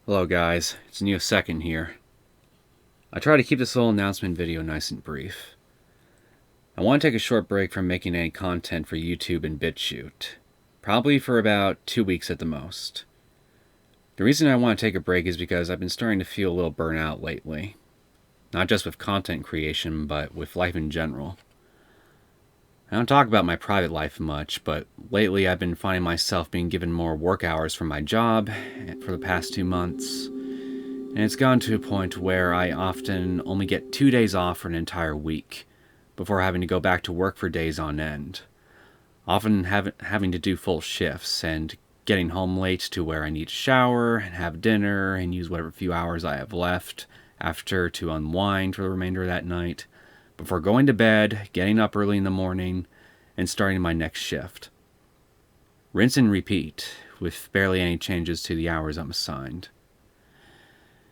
Hello guys, it's Neosekken here. I try to keep this little announcement video nice and brief. I want to take a short break from making any content for YouTube and BitChute. Probably for about 2 weeks at the most. The reason I want to take a break is because I've been starting to feel a little burnt out lately. Not just with content creation, but with life in general. I don't talk about my private life much, but lately I've been finding myself being given more work hours from my job for the past 2 months. And it's gone to a point where I often only get 2 days off for an entire week, before having to go back to work for days on end. Often having to do full shifts, and getting home late to where I need to shower, and have dinner, and use whatever few hours I have left after to unwind for the remainder of that night, before going to bed, getting up early in the morning, and starting my next shift. Rinse and repeat, with barely any changes to the hours I'm assigned.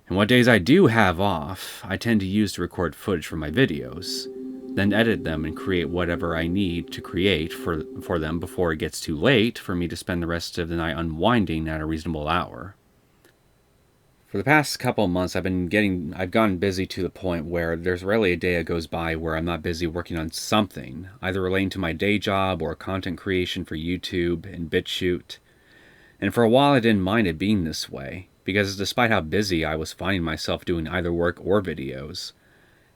And what days I do have off, I tend to use to record footage for my videos, then edit them and create whatever I need to create for them before it gets too late for me to spend the rest of the night unwinding at a reasonable hour. For the past couple of months, I've gotten busy to the point where there's rarely a day that goes by where I'm not busy working on something, either relating to my day job or content creation for YouTube and BitChute. And for a while I didn't mind it being this way, because despite how busy I was finding myself doing either work or videos,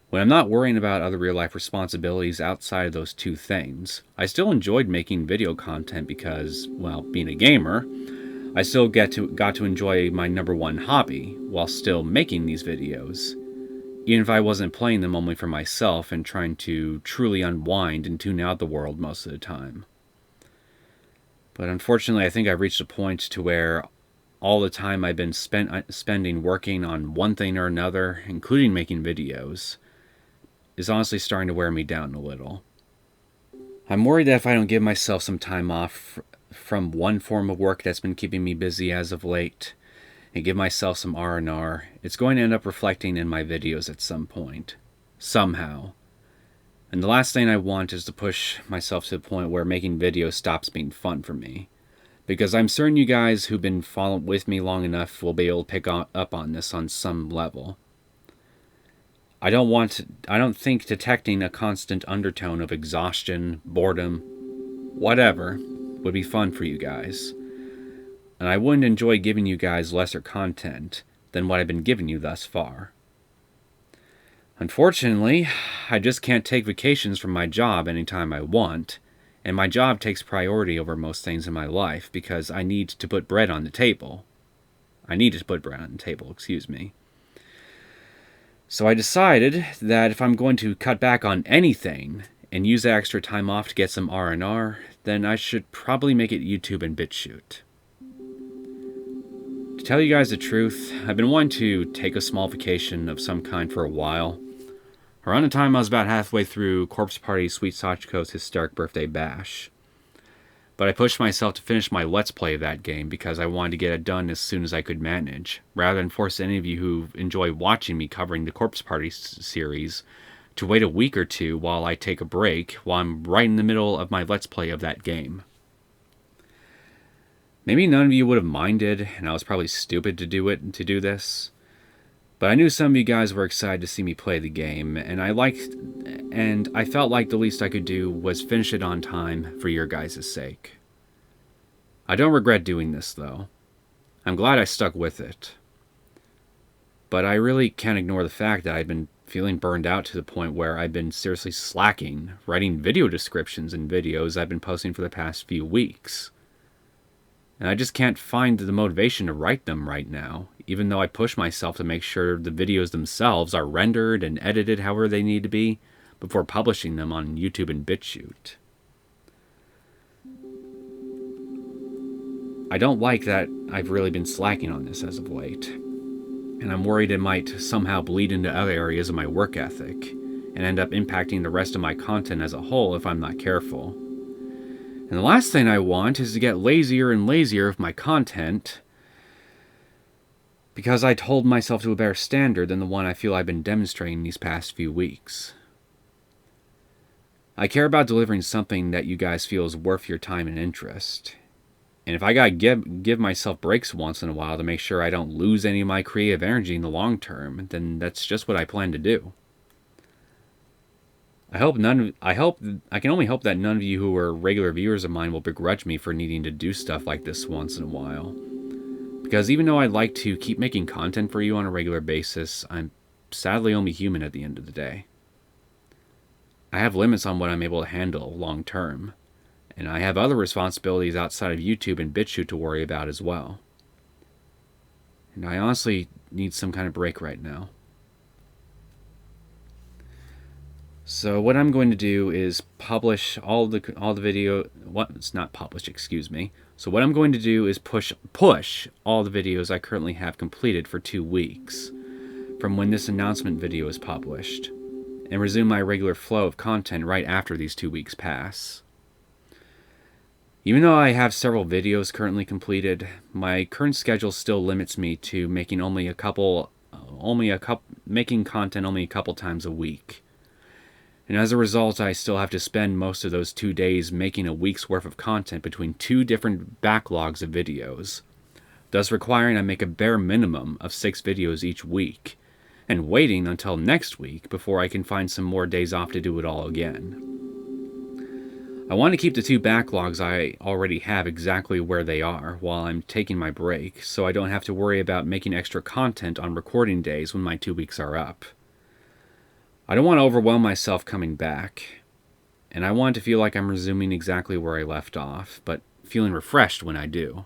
when I'm not worrying about other real-life responsibilities outside of those two things, I still enjoyed making video content because, well, being a gamer, I still got to enjoy my number one hobby while still making these videos, even if I wasn't playing them only for myself and trying to truly unwind and tune out the world most of the time. But unfortunately, I think I've reached a point to where all the time I've been spending working on one thing or another, including making videos, is honestly starting to wear me down a little. I'm worried that if I don't give myself some time off from one form of work that's been keeping me busy as of late, and give myself some R&R, it's going to end up reflecting in my videos at some point. Somehow. And the last thing I want is to push myself to the point where making videos stops being fun for me. Because I'm certain you guys who've been following with me long enough will be able to pick up on this on some level. I don't think detecting a constant undertone of exhaustion, boredom, whatever, would be fun for you guys. And I wouldn't enjoy giving you guys lesser content than what I've been giving you thus far. Unfortunately, I just can't take vacations from my job anytime I want, and my job takes priority over most things in my life because I need to put bread on the table. So I decided that if I'm going to cut back on anything and use the extra time off to get some R&R, then I should probably make it YouTube and BitChute. To tell you guys the truth, I've been wanting to take a small vacation of some kind for a while. Around the time I was about halfway through Corpse Party Sweet Sachiko's Hysteric Birthday Bash. But I pushed myself to finish my Let's Play of that game because I wanted to get it done as soon as I could manage, rather than force any of you who enjoy watching me covering the Corpse Party series to wait a week or two while I take a break while I'm right in the middle of my Let's Play of that game. Maybe none of you would have minded, and I was probably stupid to do this. But I knew some of you guys were excited to see me play the game, and I felt like the least I could do was finish it on time for your guys' sake. I don't regret doing this, though. I'm glad I stuck with it. But I really can't ignore the fact that I've been feeling burned out to the point where I've been seriously slacking writing video descriptions in videos I've been posting for the past few weeks. And I just can't find the motivation to write them right now, even though I push myself to make sure the videos themselves are rendered and edited however they need to be before publishing them on YouTube and BitChute. I don't like that I've really been slacking on this as of late, and I'm worried it might somehow bleed into other areas of my work ethic and end up impacting the rest of my content as a whole if I'm not careful. And the last thing I want is to get lazier and lazier with my content because I hold myself to a better standard than the one I feel I've been demonstrating these past few weeks. I care about delivering something that you guys feel is worth your time and interest. And if I gotta give myself breaks once in a while to make sure I don't lose any of my creative energy in the long term, then that's just what I plan to do. I can only hope that none of you who are regular viewers of mine will begrudge me for needing to do stuff like this once in a while. Because even though I'd like to keep making content for you on a regular basis, I'm sadly only human at the end of the day. I have limits on what I'm able to handle long term, and I have other responsibilities outside of YouTube and BitChute to worry about as well. And I honestly need some kind of break right now. So what I'm going to do is publish all the video. It's not publish, excuse me. So what I'm going to do is push all the videos I currently have completed for 2 weeks from when this announcement video is published, and resume my regular flow of content right after these 2 weeks pass. Even though I have several videos currently completed, my current schedule still limits me to making making content only a couple times a week. And as a result, I still have to spend most of those 2 days making a week's worth of content between 2 different backlogs of videos, thus requiring I make a bare minimum of 6 videos each week, and waiting until next week before I can find some more days off to do it all again. I want to keep the 2 backlogs I already have exactly where they are while I'm taking my break, so I don't have to worry about making extra content on recording days when my 2 weeks are up. I don't want to overwhelm myself coming back, and I want to feel like I'm resuming exactly where I left off, but feeling refreshed when I do.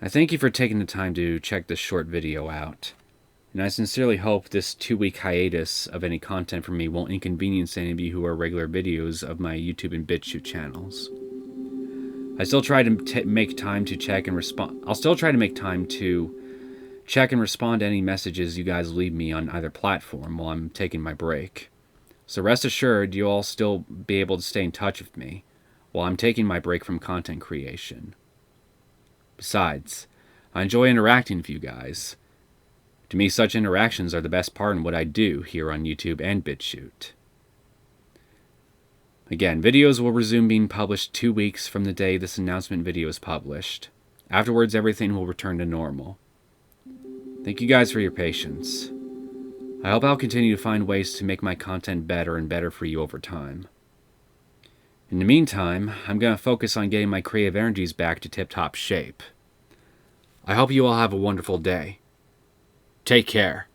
I thank you for taking the time to check this short video out, and I sincerely hope this 2-week hiatus of any content from me won't inconvenience any of you who are regular videos of my YouTube and BitChute channels. I still try to make time to check and respond. I'll still try to make time to check and respond to any messages you guys leave me on either platform while I'm taking my break. So rest assured, you'll all still be able to stay in touch with me while I'm taking my break from content creation. Besides, I enjoy interacting with you guys. To me, such interactions are the best part in what I do here on YouTube and BitChute. Again, videos will resume being published 2 weeks from the day this announcement video is published. Afterwards, everything will return to normal. Thank you guys for your patience. I hope I'll continue to find ways to make my content better and better for you over time. In the meantime, I'm going to focus on getting my creative energies back to tip-top shape. I hope you all have a wonderful day. Take care.